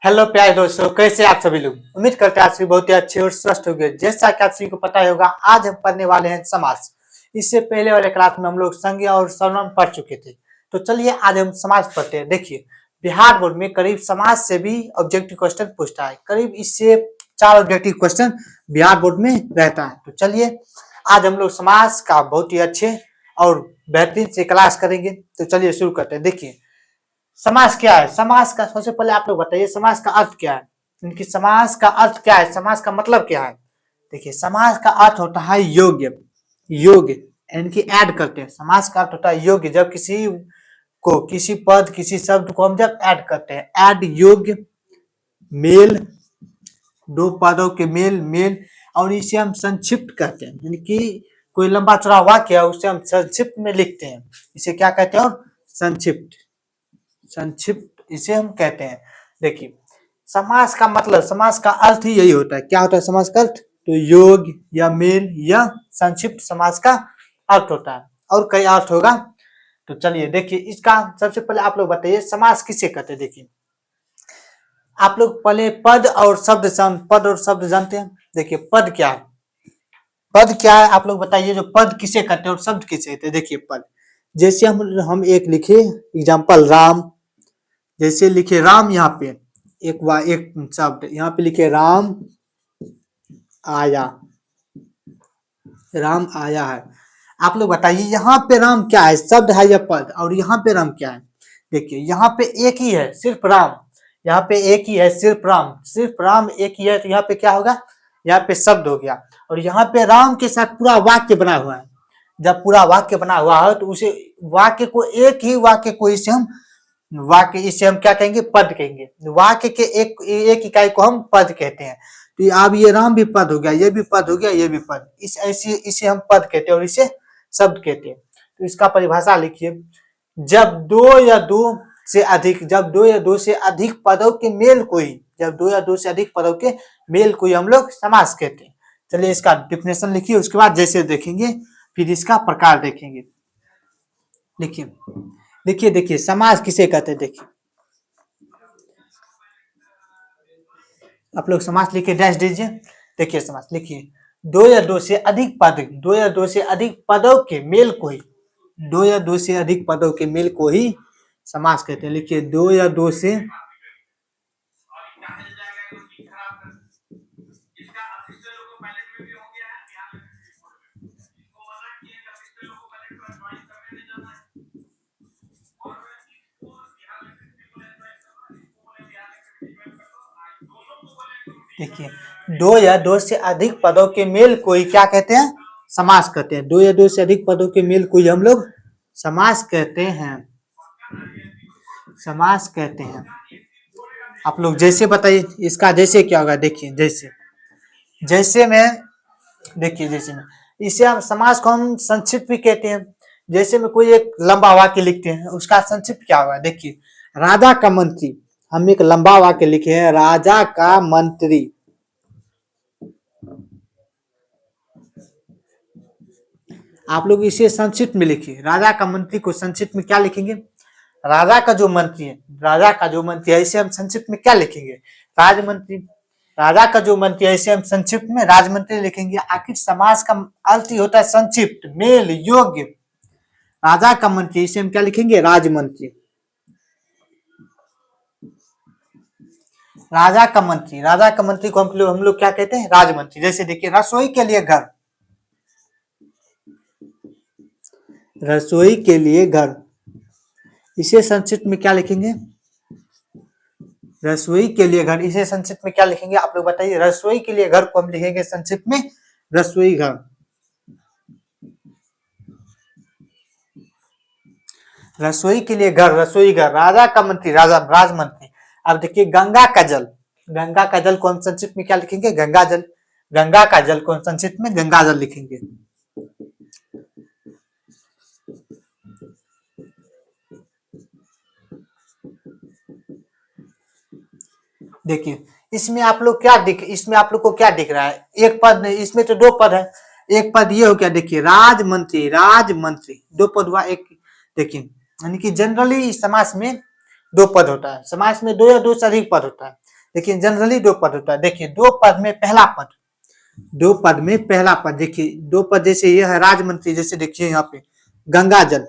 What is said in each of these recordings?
Hello प्यारे दोस्तों, कैसे आप सभी लोग। उम्मीद करते हैं आप सभी बहुत ही अच्छे और स्वस्थ होंगे। जैसा कि आप सभी को पता ही होगा, आज हम पढ़ने वाले हैं समास। इससे पहले वाले क्लास में हम लोग संज्ञा और सर्वनाम पढ़ चुके थे। तो चलिए आज हम समास पढ़ते हैं। देखिए, बिहार बोर्ड में करीब समास से भी ऑब्जेक्टिव क्वेश्चन पूछता है। करीब इससे 4 ऑब्जेक्टिव क्वेश्चन बिहार बोर्ड में रहता है। तो चलिए आज हम लोग समास का बहुत ही अच्छे और बेहतरीन से क्लास करेंगे। तो चलिए शुरू करते हैं। देखिए, समास क्या है। समास का सबसे पहले आप लोग बताइए, समास का अर्थ क्या है। इनकी समास का अर्थ क्या है, समास का मतलब क्या है। देखिए, समास का अर्थ होता है योग्य। योग्य इनकी ऐड करते हैं। समास का अर्थ होता है योग्य। जब किसी को, किसी पद, किसी शब्द को हम जब ऐड करते हैं, ऐड योग्य, मेल, दो पदों के मेल, मेल, और इसे हम संक्षिप्त कहते हैं। यानी कि कोई लंबा चौड़ा वाक्य है, उसे हम संक्षिप्त में लिखते हैं। इसे क्या कहते हैं, और संक्षिप्त, संक्षिप्त इसे हम कहते हैं। देखिए, समास का मतलब, समास का अर्थ ही यही होता है। क्या होता है समास का अर्थ, तो योग्य या मेल या संक्षिप्त समास का अर्थ होता है। और कई अर्थ होगा। तो चलिए देखिए, इसका सबसे पहले आप लोग बताइए समास किसे कहते हैं। देखिए, आप लोग पहले पद और शब्द जानते हैं। देखिए, पद क्या है, पद क्या है आप लोग बताइए। जो पद किसे कहते हैं और शब्द किसे कहते हैं। देखिए, पद जैसे हम एक लिखे, एग्जाम्पल राम। जैसे लिखे राम, यहाँ पे एक शब्द यहाँ पे लिखे राम आया, राम आया है। आप लोग बताइए यहाँ पे राम क्या है, शब्द है या पद, और यहाँ पे राम क्या है। देखिए, यहाँ पे एक ही है, सिर्फ राम। यहाँ पे एक ही है, सिर्फ राम, सिर्फ राम एक ही है। तो यहाँ पे क्या होगा, यहाँ पे शब्द हो गया। और यहाँ पे राम के साथ पूरा वाक्य बना हुआ है। जब पूरा वाक्य बना हुआ है तो उसे वाक्य को, एक ही वाक्य को इसे हम इसे हम क्या कहेंगे, पद कहेंगे। वाक्य के एक एक इकाई को हम पद कहते हैं। तो अब ये राम भी पद हो गया, ये भी पद हो गया, ये भी पद। इसे हम पद कहते हैं और इसे शब्द कहते हैं। तो इसका परिभाषा लिखिए, जब दो या दो से अधिक पदों के मेल को ही, जब दो या दो से अधिक पदों के मेल को ही हम लोग समास कहते हैं। चलिए इसका डिफिनेशन लिखिए, उसके बाद जैसे देखेंगे फिर इसका प्रकार देखेंगे। लिखिए, देखिए समास किसे कहते हैं। देखिए, आप लोग समास लिखे डैश दीजिए। देखिए, समास लिखिए, दो या दो से अधिक पदों के मेल को ही, दो या दो से अधिक पदों के मेल को ही समास कहते हैं। लिखिए, दो या दो से देखिए, दो या दो से अधिक पदों के मेल को ही क्या कहते हैं, समास कहते हैं। दो या दो से अधिक पदों के मेल को ही हम लोग समास कहते हैं, समास कहते हैं। आप लोग जैसे बताइए, इसका जैसे क्या होगा। देखिए, जैसे में देखिए, जैसे में इसे हम समास को हम संक्षिप्त भी कहते हैं। जैसे में कोई एक लंबा वाक्य लिखते हैं, उसका संक्षिप्त क्या होगा। देखिए, राजा का मंत्री, हम एक लंबा वाक्य लिखे हैं, राजा का मंत्री। आप लोग इसे संक्षिप्त में लिखिए। राजा का मंत्री को संक्षिप्त में क्या लिखेंगे, राजा का जो मंत्री है, इसे हम संक्षिप्त में क्या लिखेंगे, राजमंत्री। राजा का जो मंत्री है, इसे हम संक्षिप्त में राजमंत्री लिखेंगे। आखिर समास का अर्थ ही होता है संक्षिप्त, मेल, योग्य। राजा का मंत्री, इसे हम क्या लिखेंगे, राजमंत्री। राजा का मंत्री को हम लोग क्या कहते हैं, राजमंत्री। जैसे देखिए, रसोई के लिए घर, रसोई के लिए घर, इसे संक्षिप्त में क्या लिखेंगे, रसोई के लिए घर। इसे संक्षिप्त में क्या लिखेंगे, आप लोग बताइए। रसोई के लिए घर को हम लिखेंगे संक्षिप्त में रसोई घर। रसोई के लिए घर, रसोई घर। राजा का मंत्री, राजमंत्री। अब देखिए, गंगा का जल को हम संक्षिप्त में क्या लिखेंगे, गंगा जल। गंगा का जल को हम संक्षिप्त में गंगा जल लिखेंगे। देखिए, इसमें आप लोग को क्या दिख रहा है, एक पद, इसमें तो दो पद है। एक पद ये हो गया, देखिए, राजमंत्री, दो पद हुआ। एक देखिए, यानी कि जनरली समास में दो पद होता है। समास में दो या दो से अधिक पद होता है। लेकिन जनरली दो पद होता है। देखिए दो पद में पहला पद, दो पद में पहला पद, देखिए दो पद, जैसे ये है राजमंत्री, जैसे देखिए यहाँ पे गंगा जल,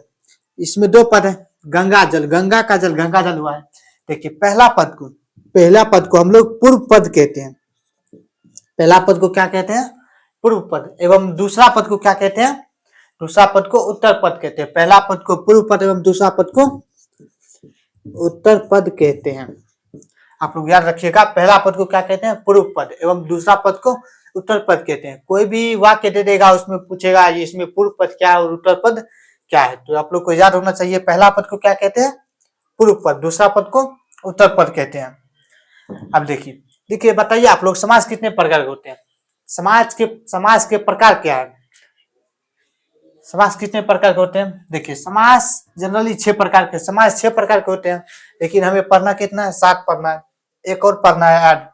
इसमें दो पद है, गंगा जल, गंगा का जल, गंगा जल हुआ है। देखिए पहला पद को हम लोग पूर्व पद कहते हैं। पहला पद को क्या कहते हैं? पूर्व पद। एवं दूसरा पद को क्या कहते हैं? दूसरा पद को उत्तर पद कहते हैं। पहला पद को पूर्व पद एवं दूसरा पद को उत्तर पद कहते हैं। आप लोग याद रखिएगा, पहला पद को क्या कहते हैं? पूर्व पद, एवं दूसरा पद को उत्तर पद कहते हैं। कोई भी वाक्य दे देगा, उसमें पूछेगा इसमें पूर्व पद क्या है और उत्तर पद क्या है, तो आप लोग को याद होना चाहिए पहला पद को क्या कहते हैं? पूर्व पद, दूसरा पद को उत्तर पद कहते हैं। अब देखिए बताइए आप लोग, समाज कितने प्रकार के होते हैं? समाज के प्रकार क्या है? समाज कितने प्रकार के होते हैं? देखिए समाज जनरली 6 प्रकार के, समाज 6 प्रकार के होते हैं, लेकिन हमें पढ़ना कितना है? 7 पढ़ना है। एक और पढ़ना है ऐड,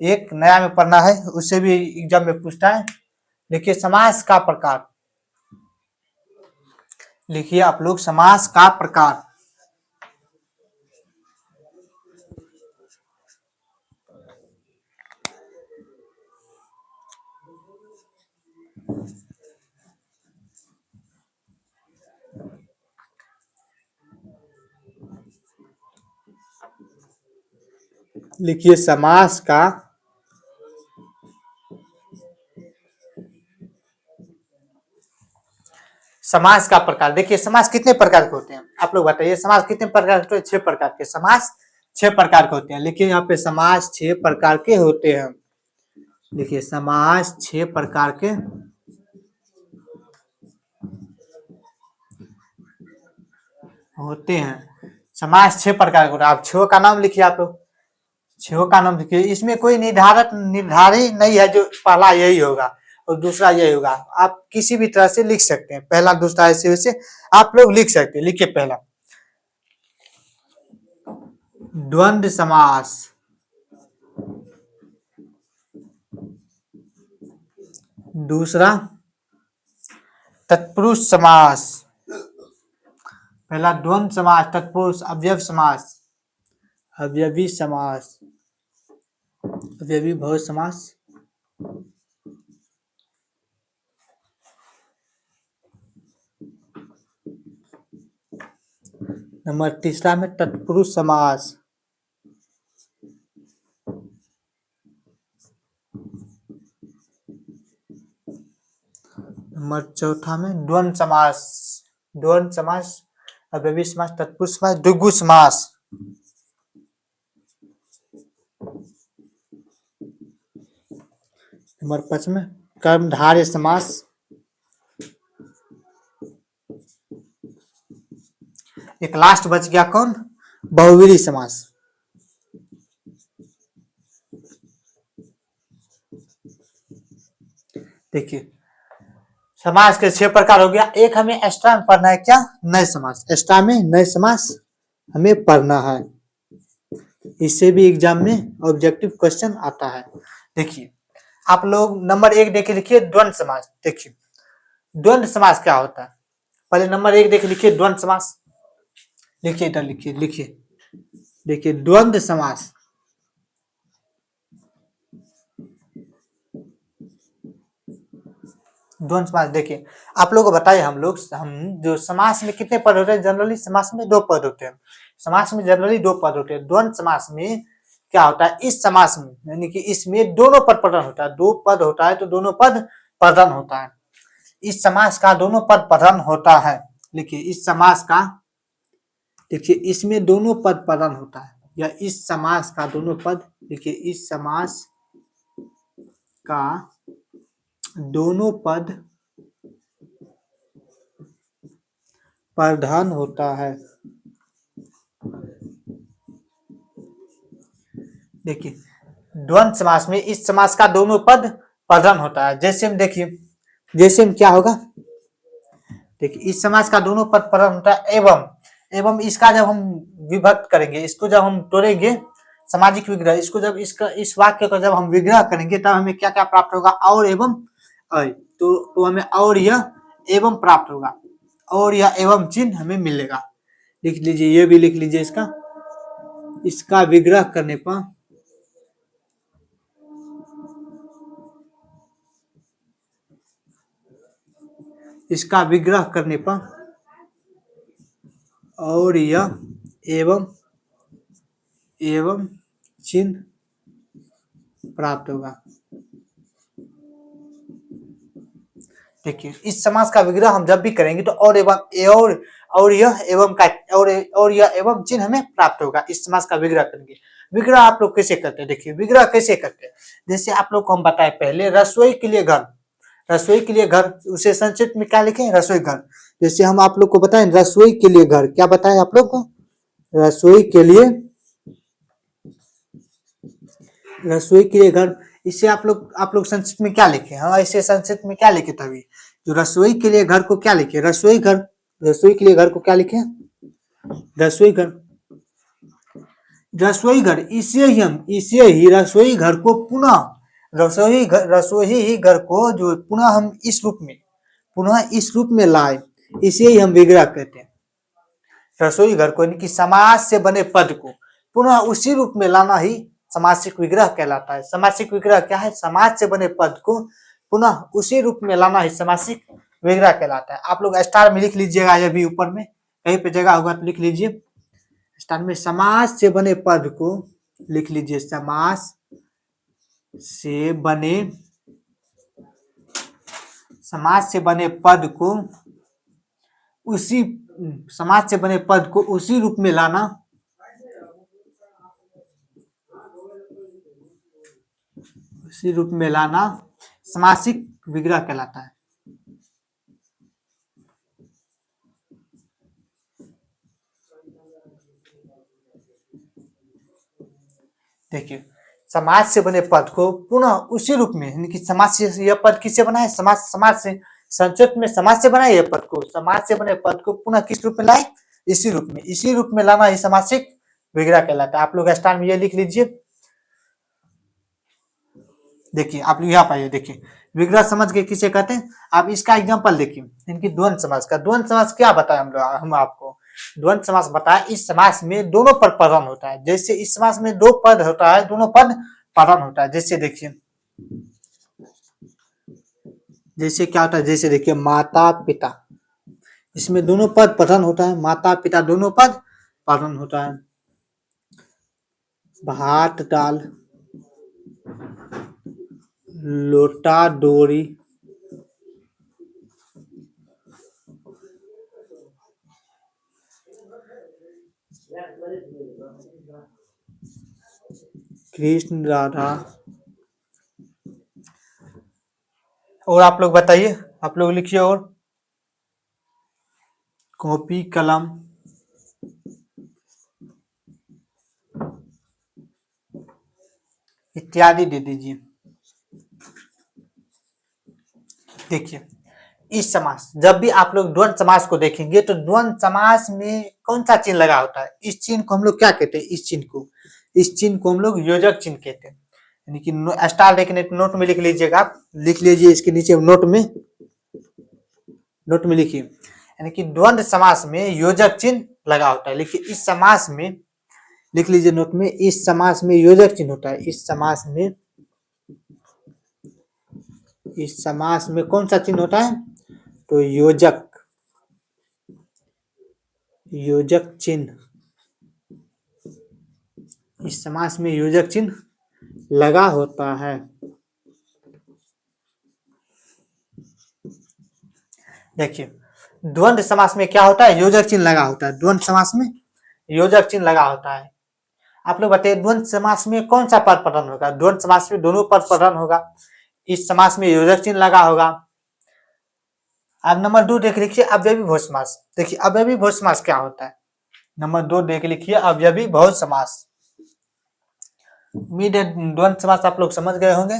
एक नया में पढ़ना है, उससे भी एग्जाम में पूछता है। देखिए समास का प्रकार, लिखिए आप लोग समास का प्रकार। लिखिए समास का समास का प्रकार। देखिए समास कितने प्रकार के होते हैं? आप लोग बताइए, समास कितने प्रकार के होते हैं? 6 प्रकार के। समास 6 प्रकार के होते हैं। लिखिए यहाँ पे समास 6 प्रकार के होते हैं। देखिए समास 6 प्रकार के होते हैं। समास 6 प्रकार के होते हैं। आप 6 का नाम लिखिए, आप लोग 6 का नाम लिखिए। इसमें कोई निर्धारित नहीं है जो पहला यही होगा और दूसरा यही होगा। आप किसी भी तरह से लिख सकते हैं, पहला दूसरा ऐसे वैसे आप लोग लिख सकते हैं। लिखिए पहला द्वंद्व समास, दूसरा तत्पुरुष समास। पहला द्वंद्व समास, तत्पुरुष, अवयव समास, अवयवी समास, अवयवी बहु समास, नंबर तीसरा में तत्पुरुष समास, नंबर चौथा में द्वंद्व समास, द्वंद्व समास, अवयवी समास, तत्पुरुष समास, द्विगु समास। नंबर 5 में कर्मधारय समास, एक लास्ट बच गया कौन? बहुव्रीहि समास। देखिए समास के 6 प्रकार हो गया। एक हमें एक्स्ट्रा में पढ़ना है, क्या? नए समास। एक्स्ट्रा में नए समास हमें पढ़ना है, इससे भी एग्जाम में ऑब्जेक्टिव क्वेश्चन आता है। देखिए आप लोग नंबर 1 देखिए, लिखिए द्वंद्व समास। देखिए द्वंद्व समास क्या होता है? पहले नंबर 1 देखिए, लिखिए द्वंद्व समास। लिखिए इधर, लिखिए देखिए द्वंद्व समास। द्वंद्व समास देखिए आप लोगों को बताइए, हम जो समास में कितने पद होते हैं? जनरली समास में 2 पद होते हैं। समास में जनरली 2 पद होते हैं। द्वंद्व समास में क्या होता है? इस समास में यानी कि इसमें दोनों पद प्रधान होता है। 2 पद होता है तो दोनों पद प्रधान होता है। इस समास का दोनों पद प्रधान होता है। लिखिए इस समास का, देखिए इसमें दोनों पद प्रधान होता है, या इस समास का दोनों पद, देखिए इस समास का दोनों पद प्रधान होता है। देखिए द्वंद्व समास में इस समास का दोनों पद प्रधान होता है। जैसे हम देखिए, जैसे में क्या होगा? देखिए इस समास का दोनों पद प्रधान होता है, एवं इसका जब हम विभक्त करेंगे, इसको जब हम तोड़ेंगे, सामाजिक विग्रह, इसको जब इस वाक्य को जब हम विग्रह करेंगे तब हमें क्या क्या प्राप्त होगा? और एवं अय। तो हमें और यह एवं प्राप्त होगा, और यह एवं चिन्ह हमें मिलेगा। लिख लीजिए, ये भी लिख लीजिए, इसका विग्रह करने पर इसका विग्रह करने पर और यह एवं एवं चिन्ह प्राप्त होगा। देखिए, इस समास का विग्रह हम जब भी करेंगे तो और एवं और यह एवं का और यह एवं चिन्ह हमें प्राप्त होगा। इस समास का विग्रह करेंगे। विग्रह आप लोग कैसे करते हैं? देखिए, विग्रह कैसे करते हैं, जैसे आप लोग को हम बताए पहले, रसोई के लिए घर, रसोई के लिए घर, उसे संक्षिप्त में क्या लिखे? रसोई घर। जैसे हम आप लोग को बताएं रसोई के लिए घर, क्या बताएं आप लोग को? रसोई के लिए घर। इसे आप लोग संक्षिप्त में क्या लिखे? हाँ, इसे संक्षिप्त में क्या लिखे? तभी जो रसोई के लिए घर को क्या लिखे? रसोई घर। रसोई के लिए घर को क्या लिखे? रसोई घर। रसोई घर, इसे ही रसोई घर को पुनः रसोई घर को जो पुनः हम इस रूप में लाए, इसे ही हम विग्रह कहते हैं। रसोई घर को यानी कि समाज से बने पद को पुनः उसी रूप में लाना ही समासिक विग्रह कहलाता है। समासिक विग्रह क्या है? समाज से बने पद को पुनः उसी रूप में लाना ही समासिक विग्रह कहलाता है। आप लोग स्टार में लिख लीजिएगा, ये भी ऊपर में कहीं पे जगह होगा तो लिख लीजिए। स्टार में समाज से बने पद को लिख लीजिए। समाज से बने पद को उसी समाज से बने पद को उसी रूप में लाना समासिक विग्रह कहलाता है। देखिए, समाज से बने पद को पुनः उसी रूप में, यानी कि समाज से यह पद किससे बना है? समाज से, संक्षिप्त में समाज से बना है यह पद को। समाज से बने पद को पुनः किस रूप में लाए? इसी रूप में लाना ही समासिक विग्रह कहलाता है। आप लोग स्टार में ये लिख लीजिए। देखिए, आप लोग यहाँ पाइए, देखिए विग्रह समझ के किसे कहते हैं? आप इसका एग्जांपल देखिए, इनकी द्वंद्व समास का। द्वंद्व समास क्या बताया हम आपको? द्वंद्व समास बताया इस समास में दोनों पद प्रधान होता है। जैसे इस समास में दो पद होता है, दोनों पद प्रधान होता है। जैसे देखिए, जैसे क्या होता है? जैसे देखिए, माता पिता, इसमें दोनों पद प्रधान होता है। माता पिता दोनों पद प्रधान होता है। भात दाल, लोटा डोरी, कृष्ण राधा। और आप लोग बताइए, आप लोग लिखिए। और कॉपी कलम, इत्यादि दे दीजिए। देखिए, इस समास, जब भी आप लोग द्वंद्व समास को देखेंगे तो द्वंद्व समास में कौन सा चिन्ह लगा होता है? इस चिन्ह को हम लोग क्या कहते हैं? इस चिन्ह को हम लोग योजक चिन्ह कहते हैं। यानी कि स्टार देखने नोट में लिख लीजिएगा, आप लिख लीजिए इसके नीचे नोट में लिखिए। यानी कि द्वंद्व समास में योजक चिन्ह लगा होता है। लेकिन इस समास में लिख लीजिए नोट में, इस समास में योजक चिन्ह होता है। इस समास में कौन सा चिन्ह होता है? तो योजक चिन्ह। इस समास में योजक चिन्ह लगा होता है। देखिए, द्वंद्व समास में क्या होता है? योजक चिन्ह लगा होता है। द्वंद्व समास में योजक चिन्ह लगा होता है। आप लोग बताइए, द्वंद्व समास में कौन सा पद प्रधान होगा? द्वंद्व समास में दोनों पद प्रधान होगा। इस समास में योजक चिन्ह लगा होगा। अब नंबर 2 देख लिखिए, अव्ययी बहु समास। देखिए, अव्ययी बहु समास क्या होता है? नंबर 2 देख लिखिए, अव्ययी बहु समास। उम्मीद है द्वंद्व समास आप लोग समझ गए होंगे।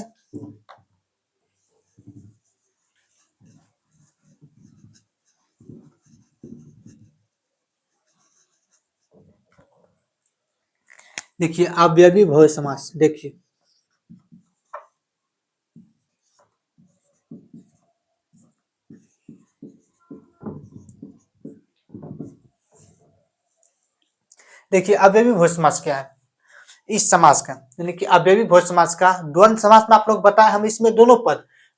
देखिए, अव्ययी बहु समास। देखिए, अव्ययी बहु समास क्या है? इस समास का, यानी कि अव्ययी बहु समास का द्वंद्व समास में आप लोग बताए हम इसमें दोनों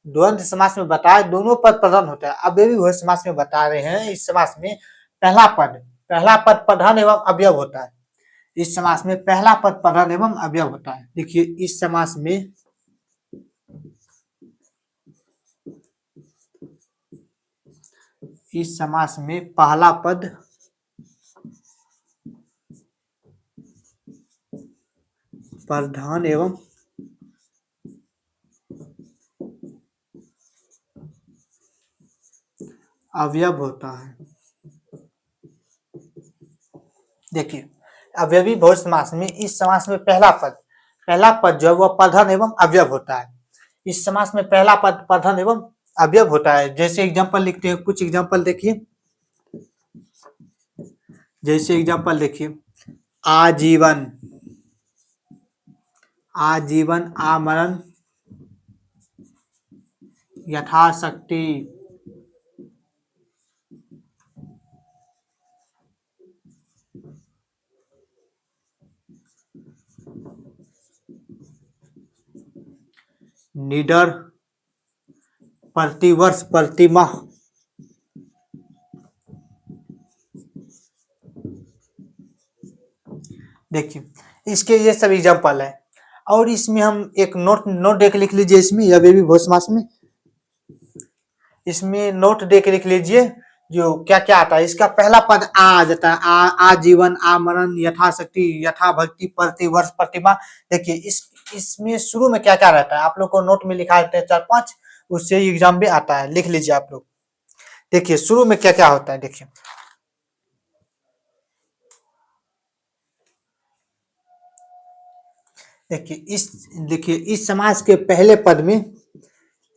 द्वंद्व समास में बताए दोनों पद प्रधान होता है। अब ये भी वह समास में बता रहे हैं, इस समास में पहला पद प्रधान एवं अवयव होता है। इस समास में पहला पद प्रधान एवं अवयव होता है। देखिए इस समास में पहला पद प्रधान एवं अवयव होता है। देखिए अवयवी बहुवचन समास में इस समास में पहला पद जो है वह प्रधान एवं अवयव होता है। इस समास में पहला पद प्रधान एवं अवयव होता है। जैसे एग्जांपल लिखते हैं, कुछ एग्जांपल देखिए। जैसे एग्जांपल देखिए, आजीवन, आमरण, यथाशक्ति, निडर, प्रतिवर्ष, प्रतिमाह, देखिए इसके ये सब एग्जांपल है। और इसमें हम एक नोट दे के लिख लीजिए। इसमें अवयवी बहुवचन समास में इसमें नोट दे के लिख लीजिए जो क्या क्या आता है। इसका पहला पद आ जाता है, आजीवन, आमरण, यथाशक्ति, यथाभक्ति, प्रतिवर्ष, प्रतिमा। देखिए इसमें शुरू में क्या क्या रहता है, आप लोग को नोट में लिखा रहता है 4-5, उससे एग्जाम भी आता है, लिख लीजिए आप लोग। देखिए शुरू में क्या क्या होता है। देखिए इस समास के पहले पद में,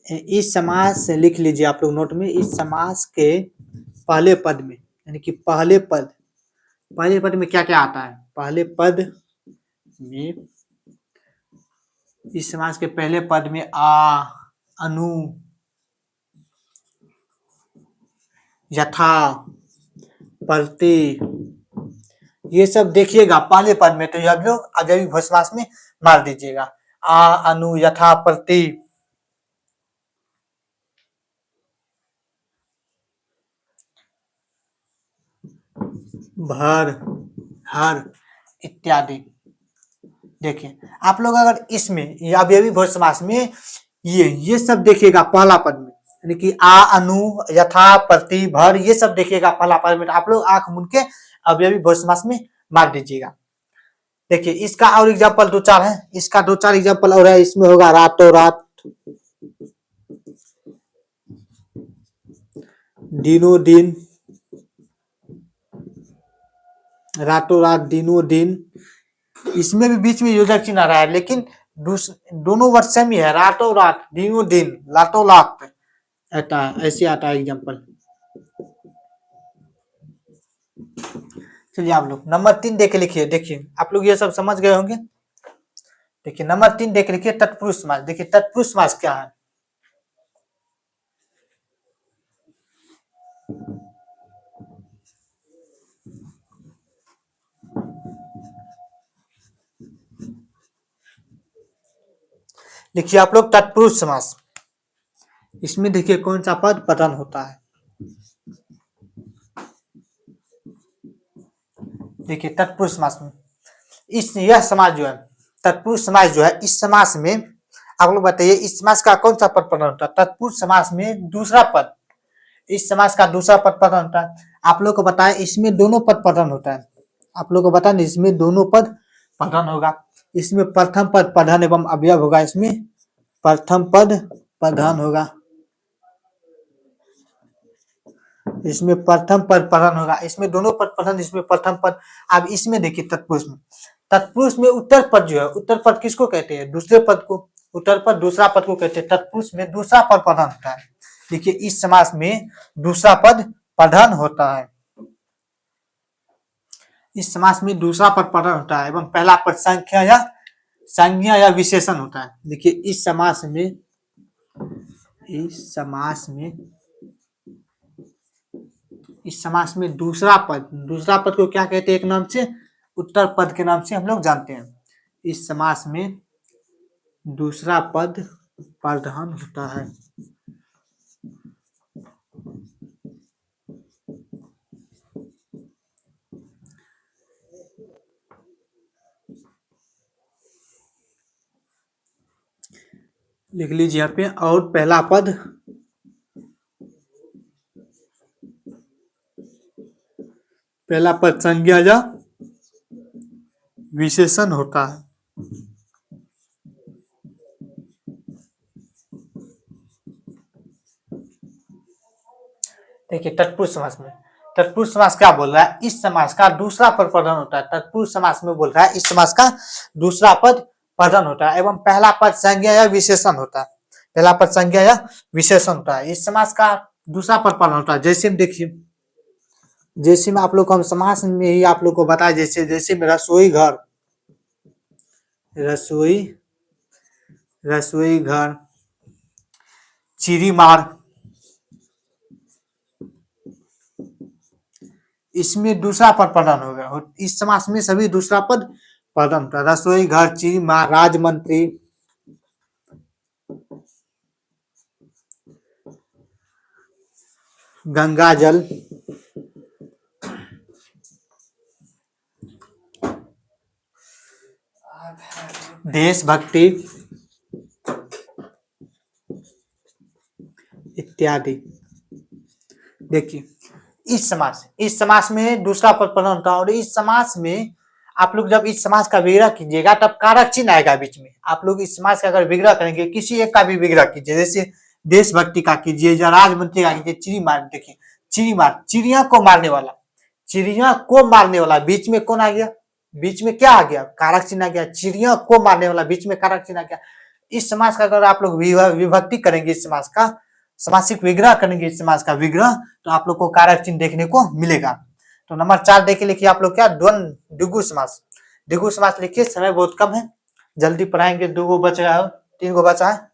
इस समास लिख लीजिए आप लोग नोट में, इस समास के पहले पद में, यानी कि पहले पद में क्या क्या आता है। पहले पद में, इस समास के पहले पद में आ, अनु, यथा, प्रति, ये सब देखिएगा पहले पद में। तो ये आप लोग अवयवी बहुवचन समास में मार दीजिएगा, आ, अनु, यथा, प्रति, भर, हर इत्यादि। देखिए आप लोग अगर इसमें अवयवी बहुवचन समास में ये सब देखिएगा पहला पद में, यानी कि आ, अनु, यथा, प्रति, भर, ये सब देखिएगा पहला पद में। आप लोग आंख मूंद के अवयवी बहुवचन समास में मार दीजिएगा। देखिए इसका और एग्जांपल 2-4 है, इसका 2-4 एग्जांपल और है। इसमें होगा रातों रात, दिनों दिन, रातों रात, दिनों दिन। इसमें भी बीच में योजक चिन्ह आ रहा है, लेकिन दोनों वर्ड सेम ही है, रातों रात, दिनों दिन, लातों लात, ऐसे आता है एग्जांपल। चलिए आप लोग नंबर 3 देख के लिखिए। देखिए आप लोग ये सब समझ गए होंगे। देखिए नंबर 3 देख लिखिए, तत्पुरुष समास। देखिए तत्पुरुष समास क्या है। लिखिए आप लोग तत्पुरुष समास। इसमें देखिए कौन सा पद प्रधान होता है। देखिए तत्पुरुष समास में यह समास जो है, तत्पुरुष समास जो है, इस समास में आप लोग बताइए इस समास का कौन सा पद प्रधान होता है। तत्पुरुष समास में दूसरा पद, इस समास का दूसरा पद प्रधान होता है। आप लोग को बताएं इसमें दोनों पद प्रधान होता है। आप लोग को बताएं इसमें दोनों पद प्रधान होगा। इसमें प्रथम पद प्रधान एवं अवयव होगा। इसमें प्रथम पद प्रधान होगा, इसमें प्रथम पद प्रधान होगा। इसमें दोनों पद प्रधान, इसमें प्रथम पद। अब इसमें देखिए तत्पुरुष में उत्तर पद जो है, उत्तर पद किसको कहते हैं, दूसरे पद को। उत्तर पद दूसरा पद को कहते हैं। तत्पुरुष में दूसरा पद प्रधान होता है। देखिए इस समास में दूसरा पद प्रधान होता है। इस समास में दूसरा पद प्रधान होता है एवं पहला पद संज्ञा या विशेषण होता है। देखिए इस समास में दूसरा पद को क्या कहते हैं, एक नाम से उत्तर पद के नाम से हम लोग जानते हैं। इस समास में दूसरा पद प्रधान होता है। लिख लीजिए यहाँ पे। और पहला पद संज्ञा या विशेषण होता है। देखिए तत्पुरुष समास में, तत्पुरुष समास क्या बोल रहा है, इस समास का दूसरा पद प्रधान होता है। तत्पुरुष समास में बोल रहा है इस समास का दूसरा पद प्रधान होता है एवं पहला पद संज्ञा या विशेषण होता है। पहला पद संज्ञा या विशेषण होता है। इस समास का दूसरा पद प्रधान होता है। जैसे देखिए, जैसे में आप लोग को हम समास में ही आप लोग को बताया, जैसे जैसे में रसोई घर, रसोई घर, चिरीमार, इसमें दूसरा पद प्रधान हो गया। इस समास में सभी दूसरा पद प्रधान होता है। रसोई घर, चिरीमार, राजमंत्री, गंगा जल, देशभक्ति इत्यादि। देखिए इस समास में दूसरा पद प्रधान होता है। और इस समास में आप लोग जब इस समास का विग्रह कीजिएगा तब कारक चिन्ह आएगा बीच में। आप लोग इस समास का अगर विग्रह करेंगे, किसी एक का भी विग्रह कीजिए, जैसे देशभक्ति का कीजिए या राजमंत्री का कीजिए। चिड़ी मार, देखिए चिड़ी मार, चिड़िया को मारने वाला, चिड़िया को मारने वाला, बीच में कौन आ गया, बीच में क्या आ गया, कारक चिन्ह आ गया। चिड़िया को मारने वाला, बीच में कारक चिन्ह आ गया। इस समास का अगर आप लोग विभक्ति करेंगे, इस समास का समासिक विग्रह करेंगे, इस समास का विग्रह, तो आप लोग को कारक चिन्ह देखने को मिलेगा। तो नंबर 4 देख के लिखिए आप लोग क्या, द्वंद्व द्विगु समास। द्विगु समास लिखिए, समय बहुत कम है, जल्दी पढ़ाएंगे। 2 गो बच रहा है, 3 गो बचा है।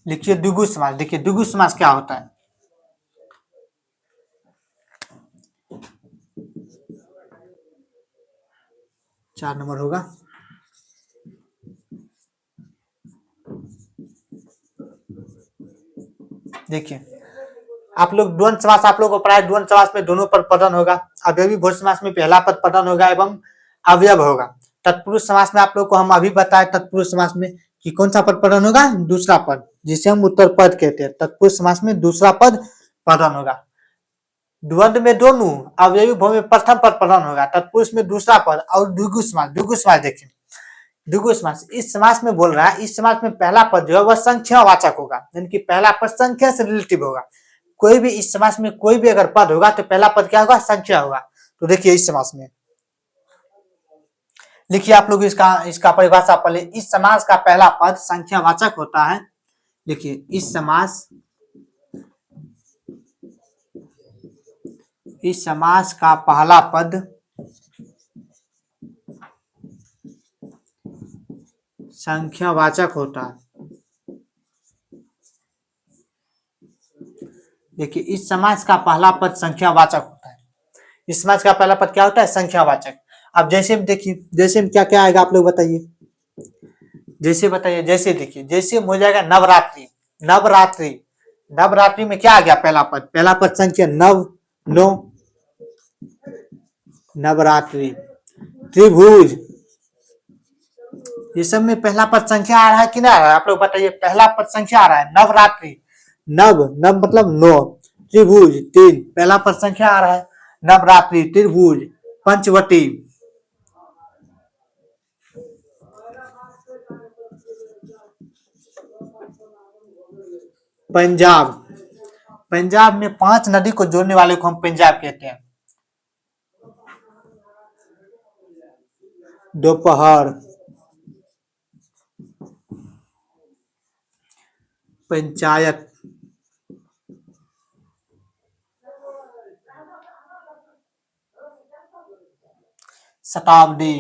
लिखिए द्विगु समास। देखिए द्विगु समास क्या होता है। चार नंबर होगा। देखिए आप लोग द्वंद्व समास आप लोग को पढ़ा है। द्वंद्व समास में दोनों पद प्रधान होगा। अवयवी भोज समास में पहला पद प्रधान होगा एवं अवयव होगा। तत्पुरुष समास में आप लोग को हम अभी बताए, तत्पुरुष समास में कि कौन सा पद प्रधान होगा, दूसरा पद, जिसे हम उत्तर पद कहते हैं। तत्पुरुष समास में दूसरा पद प्रधान होगा। द्वंद्व में दोनों, अवयवी भोज में प्रथम पद प्रधान होगा, तत्पुरुष में दूसरा पद। और द्विगु समास, द्विगु समास देखिए, द्विगु समास इस समास में बोल रहा है, इस समास में पहला पद जो है वह संख्यावाचक होगा, यानी कि पहला पद संख्या से रिलेटिव होगा। कोई भी इस समास में कोई भी अगर पद होगा तो पहला पद क्या होगा, संख्या होगा। तो देखिए इस समास में लिखिए आप लोग इसका परिभाषा पहले। इस समास का पहला पद संख्यावाचक होता है। देखिए इस समास का पहला पद संख्यावाचक होता है। देखिए इस समास का पहला पद संख्यावाचक होता है। इस समास का पहला पद क्या होता है, संख्यावाचक। अब जैसे देखिए, जैसे में क्या क्या आएगा आप लोग बताइए, जैसे बताइए। जैसे देखिए, जैसे में हो जाएगा नवरात्रि, नवरात्रि, नवरात्रि में क्या आ गया, पहला पद, पहला पद संख्या नव, नो, नवरात्रि। त्रिभुज, ये सब में पहला पद संख्या आ रहा है कि नहीं आ रहा है, आप लोग बताइए। पहला पद संख्या आ रहा है। नवरात्रि, नव, नव मतलब 9, त्रिभुज 3, पहला पद संख्या आ रहा है। नवरात्रि, त्रिभुज, पंचवटी, पंजाब, पंजाब में 5 नदी को जोड़ने वाले को हम पंजाब कहते हैं। दोपहर, पंचायत, शताब्दी,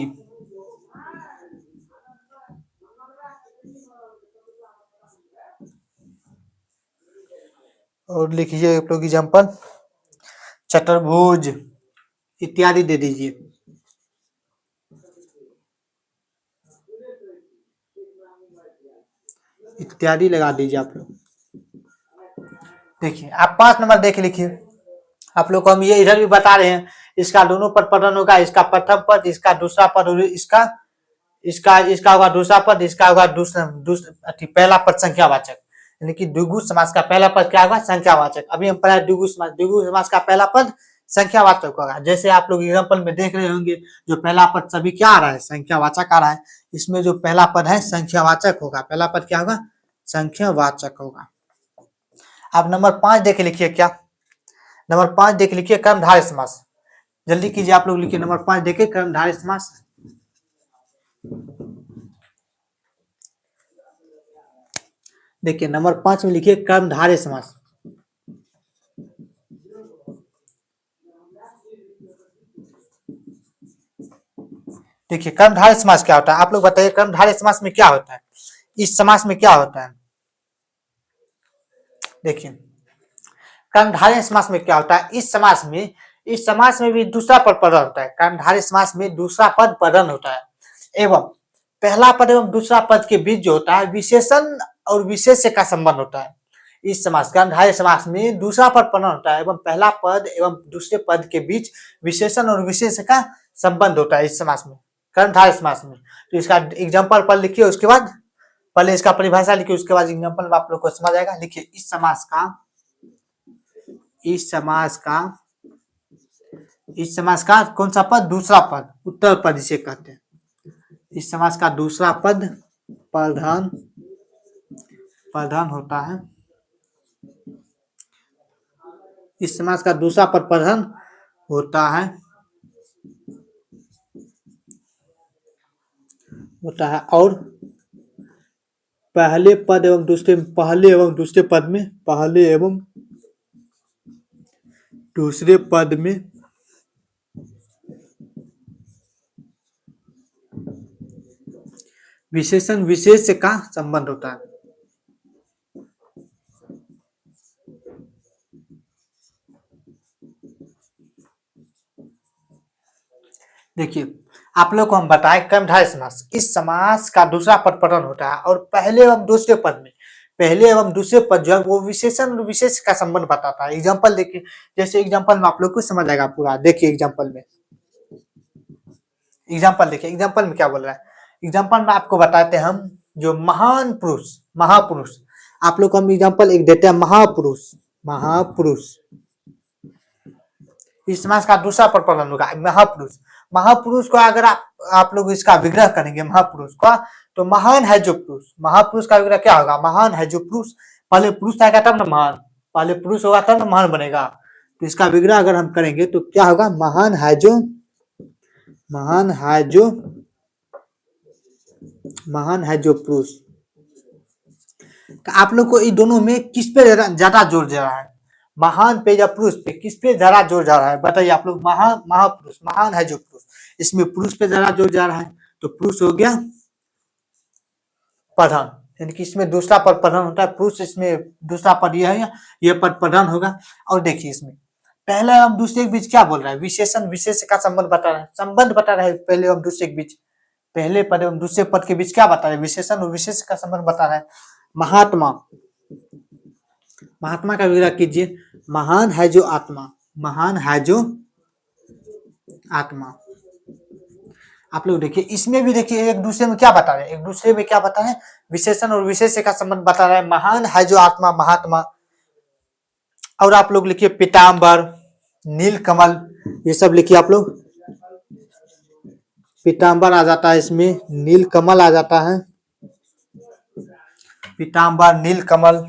और लिखिए आप लोग एग्जाम्पल, चतुर्भुज इत्यादि दे दीजिए। इत्यादि लगा दीजिए आप लोग। देखिए आप 5 नंबर देख लिखिए। आप लोग को हम ये इधर भी बता रहे हैं, इसका दोनों पद पठन होगा, इसका प्रथम पद, इसका दूसरा पद और इसका इसका इसका होगा दूसरा पद, इसका होगा दूसरा पहला पद संख्यावाचक। यानी कि द्विगु समास का पहला पद क्या होगा? संख्यावाचक। अभी हम पढ़ा द्विगु समास का पहला पद संख्यावाचक होगा। जैसे आप लोग एग्जाम्पल में देख रहे होंगे, जो पहला पद सभी क्या आ रहा है? संख्यावाचक आ रहा है। इसमें जो पहला पद है संख्यावाचक होगा। पहला पद क्या होगा? संख्यावाचक होगा। आप नंबर 5 देख लिखिए। क्या नंबर 5 देख लिखिए? कर्मधारय समास। जल्दी कीजिए आप लोग, लिखिए नंबर 5 देखिए, कर्मधारय समास। देखिए नंबर 5 में लिखिए कर्मधारय समास। देखिए कर्मधारय समास क्या होता है? आप लोग बताइए कर्मधारय समास में क्या होता है? इस समास में क्या होता है? देखिए कर्मधारय समास में क्या होता है? इस समास में भी दूसरा पद पदन होता है। कर्मधारय समास में दूसरा पद पदन होता है एवं पहला पद एवं दूसरा पद के बीच जो होता है विशेषण और विशेष्य का संबंध होता है। इस समास कर्मधारय समास में दूसरा पद पदन होता है एवं पहला पद एवं दूसरे पद के बीच विशेषण और विशेष्य का संबंध होता है इस समास में, कर्मधारय समास में। तो इसका एग्जाम्पल पढ़ लिखिए, उसके बाद पहले इसका परिभाषा लिखिए, उसके बाद एग्जाम्पल में आप लोग को समझ आएगा। लिखिए इस समास का कौन सा पद? दूसरा पद, उत्तर पद इसे कहते हैं। इस समास का दूसरा पद प्रधान होता है। इस समास का दूसरा पद प्रधान होता है और पहले एवं दूसरे पद में विशेषण विशेष्य का संबंध होता है। देखिए आप लोग को हम बताए कर्मधारय समास, इस समास का दूसरा पद प्रधान होता है और पहले एवं दूसरे पद जो है वो विशेषण और विशेष का संबंध बताता है। एग्जाम्पल देखिए, जैसे एग्जाम्पल में आप लोग को समझ आएगा पूरा। देखिए एग्जाम्पल देखिए, एग्जाम्पल में क्या बोल रहा है? एग्जाम्पल में आपको बताते हैं हम, जो महापुरुष, आप लोग को हम एग्जाम्पल एक देते हैं, महापुरुष। इस समास का दूसरा पद प्रधान होगा महापुरुष को अगर आप लोग इसका विग्रह करेंगे महापुरुष का, तो महान है जो पुरुष। महापुरुष का विग्रह क्या होगा? महान है जो पुरुष। पहले पुरुष आएगा तब ना महान, पहले पुरुष होगा तब ना महान बनेगा। तो इसका विग्रह अगर हम करेंगे तो क्या होगा? महान है जो पुरुष। तो आप लोग को इन दोनों में किस पे ज्यादा जोर जा रहा है? महान पे या पुरुष पे? किस पे ज्यादा जोर जा रहा है बताइए आप लोग? महापुरुष, महान है जो पुरुष, इसमें पुरुष पे ज्यादा जोर जा रहा है। तो पुरुष हो गया प्रधान, यानी कि इसमें दूसरा पद प्रधान होता है। पुरुष इसमें दूसरा पद यह है, यह पद प्रधान होगा। और देखिए इसमें पहले एवं दूसरे के बीच क्या बोल रहा है? विशेषण विशेष का संबंध बता रहा है पहले एवं दूसरे के बीच। पहले पद एवं दूसरे पद के बीच क्या बता रहे हैं? विशेषण और विशेष का संबंध बता रहा है। महात्मा का विग्रह कीजिए। महान है जो आत्मा। आप लोग देखिए इसमें भी देखिए एक दूसरे में क्या बता रहे हैं? विशेषण और विशेष का संबंध बता रहा है। महान है जो आत्मा, महात्मा। और आप लोग लिखिए पीताम्बर, नीलकमल, ये सब लिखिए आप लोग। पीताम्बर आ जाता है इसमें, नीलकमल आ जाता है। पीताम्बर, नीलकमल,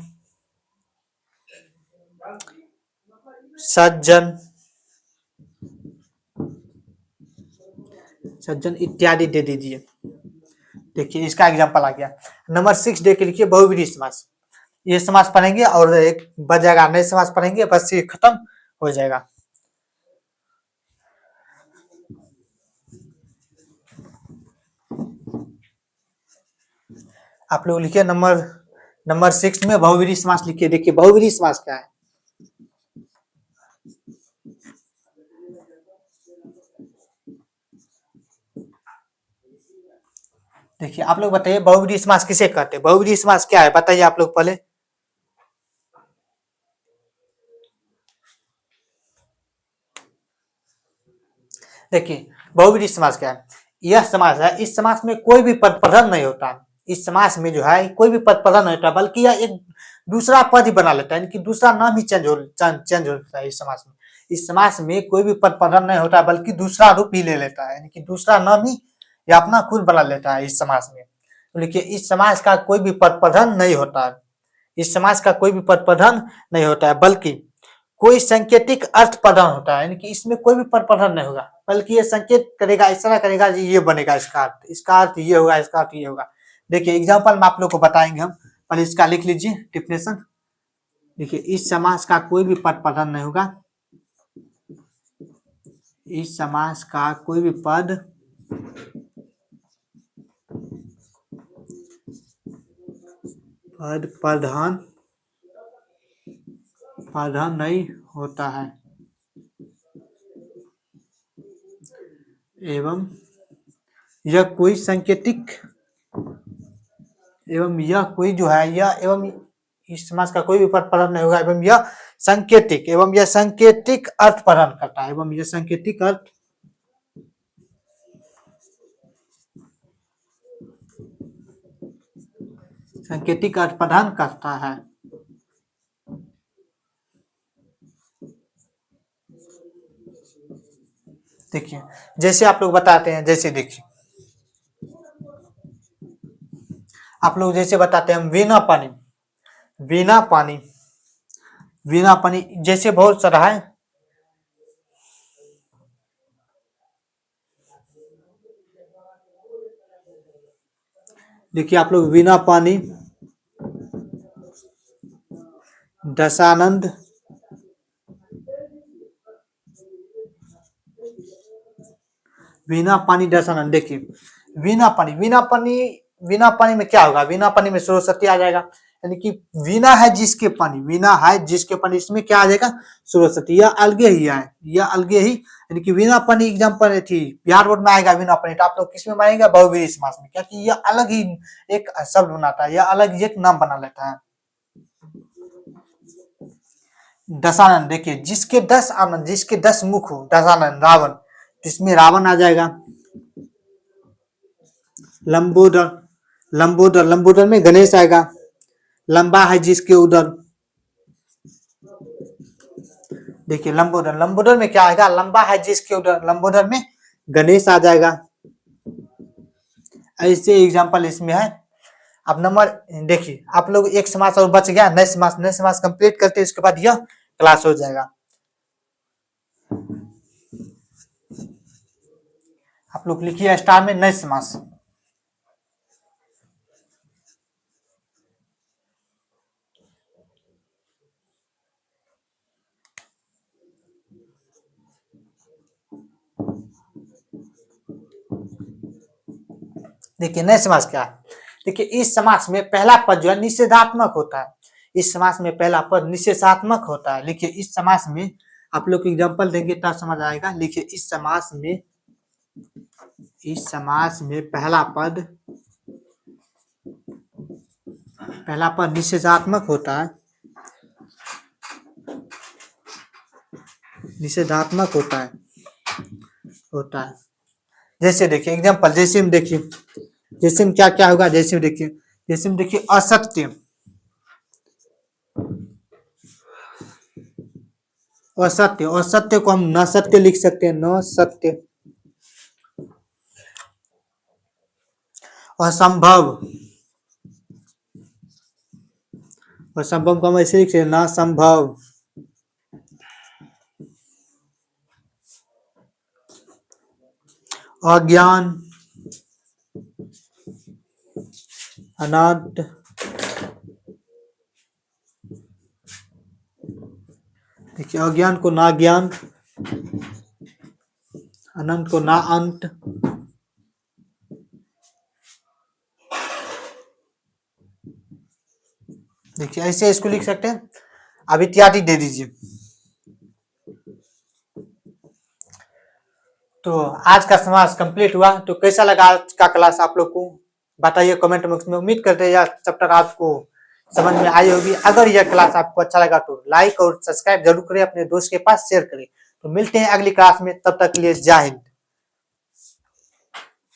सज्जन इत्यादि दे दीजिए। देखिए इसका एग्जांपल आ गया। नंबर 6 देख के लिखिए बहुविधि समास। ये समास पढ़ेंगे और एक बच जाएगा, नए समास पढ़ेंगे, बस ये खत्म हो जाएगा। आप लोग लिखिए नंबर 6 में बहुविधि समास लिखिए। देखिए बहुविधि समास क्या है? देखिए आप लोग बताइए बहुब्रीहि समास किसे कहते हैं? बहुब्रीहि समास क्या है बताइए आप लोग पहले। देखिए बहुब्रीहि समास क्या है? यह समास है, इस समास में कोई भी पद प्रधान नहीं होता। इस समास में जो है कोई भी पद प्रधान नहीं होता, बल्कि यह एक दूसरा पद ही बना लेता है, यानी कि दूसरा नाम ही चेंज होता है इस समास में। इस समास में कोई भी पद प्रधान नहीं होता, बल्कि दूसरा रूप ही ले लेता है, यानी कि दूसरा नाम ही या अपना खुद बना लेता है इस समास में। तो देखिए इस समास का कोई भी पद प्रधान नहीं होता है। इस समास का कोई भी पद प्रधान नहीं होता है, बल्कि कोई संकेतिक अर्थ प्रधान होता है, यानी कि इसमें कोई भी पद प्रधान नहीं होगा, बल्कि ये संकेत करेगा, इशारा करेगा, ये बनेगा इसका अर्थ ये होगा, इसका अर्थ ये होगा। देखिए एग्जाम्पल में आप लोग को बताएंगे हम, पहले इसका लिख लीजिए डिफिनेशन। देखिए इस समास का कोई भी पद प्रधान नहीं होगा। इस समास का कोई भी पद प्रधान नहीं होता है, एवं यह कोई संकेतिक एवं यह कोई जो है यह एवं इस समास का कोई भी पद प्रधान नहीं होगा, एवं यह संकेतिक अर्थ प्रदान करता है, एवं यह संकेतिक अर्थ प्रदान करता है। देखिए जैसे आप लोग बताते हैं, जैसे देखिए आप लोग जैसे बताते हैं बिना पानी जैसे बहुत सारा है। देखिए आप लोग बिना पानी दशानंद दशानंद। देखिए बिना पानी में क्या होगा? बिना पानी में सरस्वती आ जाएगा, यानी कि वीणा है जिसके पानी, इसमें क्या आ जाएगा? सरस्वती। यह अलगे ही है, यानी कि वीणा पानी एग्जाम्पल थी बिहार बोर्ड में आएगा वीणा पानी, तो आप लोग किसमें मारेंगे? बहुब्रीहि समास में, क्योंकि यह अलग ही एक शब्द बनाता है, यह अलग ही एक नाम बना लेता है। दशानन, देखिए जिसके 10 मुख हो, दशानन रावण, जिसमें रावण आ जाएगा। लंबोदर में गणेश आएगा। लंबा है जिसके उदर, देखिए लंबोदर में क्या आएगा? लंबा है जिसके उदर, लंबोदर में गणेश आ जाएगा। ऐसे एग्जाम्पल इसमें है। अब नंबर देखिए आप लोग एक समास और बच गया, नए समास कंप्लीट करते हैं, उसके बाद यह क्लास हो जाएगा। आप लोग लिखिए स्टार में नए समास। देखिए नए समास क्या है? देखिए इस समास में पहला पद जो है निषेधात्मक होता है। इस समास में पहला पद निषेधात्मक होता है। लिखिए इस समास में आप लोग एग्जाम्पल देंगे तब समझ आएगा। लिखिए इस समास में पहला पद निषेधात्मक होता है। जैसे देखिए एग्जाम्पल, जैसे में क्या क्या होगा? जैसे में देखिए असत्य को हम न सत्य लिख सकते हैं, न सत्य। असंभव को हम ऐसे लिख सकते हैं, न संभव। अज्ञान, अनंत, देखिए अज्ञान को ना ज्ञान, अनंत को ना अंत। देखिए ऐसे इसको लिख सकते हैं। अब इत्यादि दे दीजिए। तो आज का समास कंप्लीट हुआ। तो कैसा लगा आज का क्लास आप लोग को? बताइए कमेंट बॉक्स में। उम्मीद करते हैं यह चैप्टर आपको समझ में आई होगी। अगर यह क्लास आपको अच्छा लगा तो लाइक और सब्सक्राइब जरूर करें, अपने दोस्त के पास शेयर करें। तो मिलते हैं अगली क्लास में, तब तक के लिए जय हिंद।